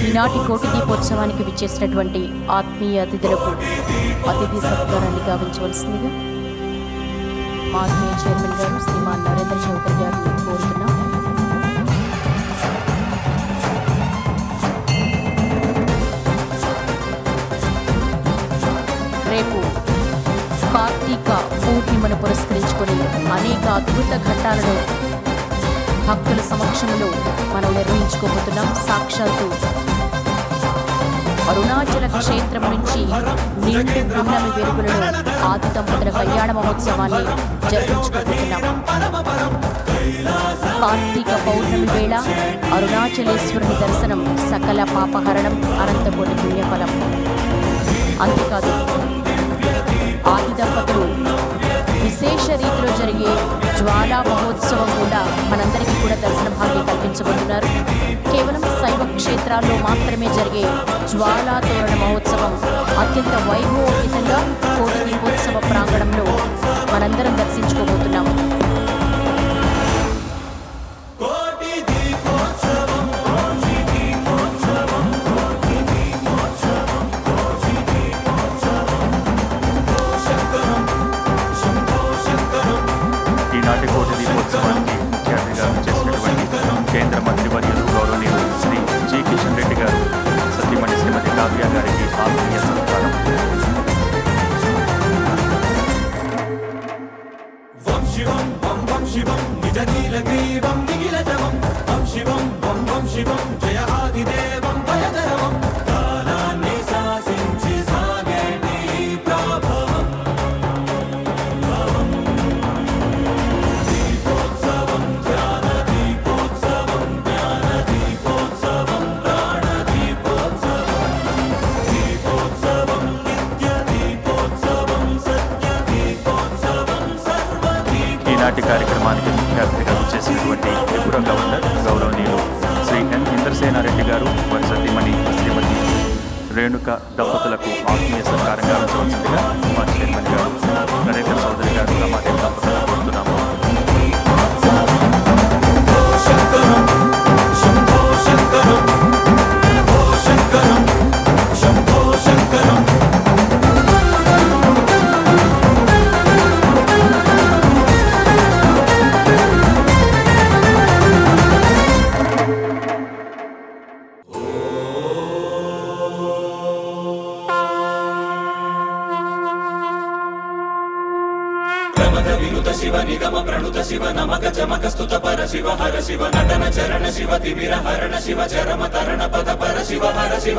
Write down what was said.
ఈనాటి కోటి దీపోత్సవానికి విచ్చేసినటువంటి ఆత్మీయ అతిథులకు అతిథి సత్కారాన్ని గావించవలసిందిగా మా ఆత్మీయ చైర్మన్ గారు శ్రీమాన్ నరేంద్ర చౌదరి గారిని కోరుతున్నాం. రేపు కార్తీక పూర్ణిమను పురస్కరించుకొని అనేక అద్భుత ఘట్టాలను భక్తుల సమక్షంలో మనం నిర్వహించుకోబోతున్నాం. సాక్షాత్తు అరుణాచల క్షేత్రం నుంచి నిండు పున్నమి వెలుగులలో ఆది దంపతుల కళ్యాణ మహోత్సవాన్ని జరిపించుకోబోతున్నాం. కార్తీక పౌర్ణమి వేళ అరుణాచలేశ్వరుని దర్శనం సకల పాపహరణం, అనంతకోటి పుణ్యఫలం. అంతేకాదు, ఆది దంపతులు విశేష రీతిలో జరిగే జ్వాలా మహోత్సవం కూడా మనందరికీ కూడా దర్శన భాగ్యం కల్పించబోతున్నారు. కేవలం శైవ క్షేత్రాల్లో మాత్రమే జరిగే జ్వాలా తోరణ మహోత్సవం అత్యంత వైభవోపేతంగా కోటి దీపోత్సవ ప్రాంగణంలో మనందరం దర్శించుకోబోతున్నాం. ఈనాటి కోటి దీపోత్సవానికి ముఖ్య అతిథిగా చేసినటువంటి కేంద్ర మంత్రివర్యులు గౌరవనీయులు శ్రీ జి కిషన్ రెడ్డి గారు సతీమణి శ్రీమతి కావ్య గారికి ఆత్మీయ సత్కారం. ఈనాటి కార్యక్రమానికి ముఖ్య అతిథిగా చేసినటువంటి త్రిపుర గవర్నర్ గౌరవనీయులు శ్రీ ఎన్ ఇంద్రసేనారెడ్డి గారు వారి సతీమణి శ్రీమతి రేణుక దంపతులకు ఆత్మీయ సత్కారంగా ఉంచవలసిందిగా మా చైర్మన్ గారు నరేంద్ర చౌదరి గారు రమాదేవి దంపతులను కోరుతున్నాము. వినుత శివ నిగమ ప్రణుత శివ నమక చమక స్తుత పర శివ హర శివ నటన చరణ శివ తిమిర హరణ శివ చరమ తరణ పద పర శివ హర శివ